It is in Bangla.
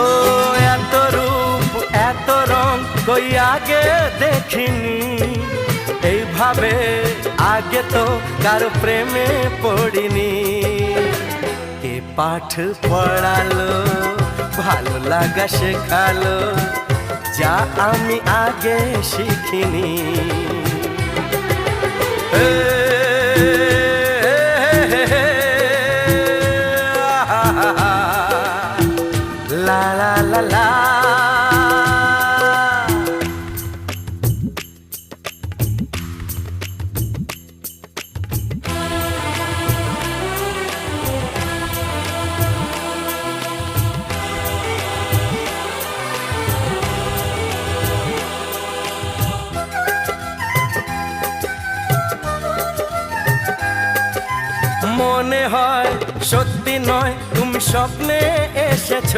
ও এত রূপ এত রং কই আগে দেখিনি, এইভাবে আগে তো কারো প্রেমে পড়িনি। কে পাঠ পড়ালো, ভালো লাগা শেখালো, যা আমি আগে শিখিনি। লা লা লা লা। মনে হয় সত্যি নয়, তুমি স্বপ্নে এসেছো।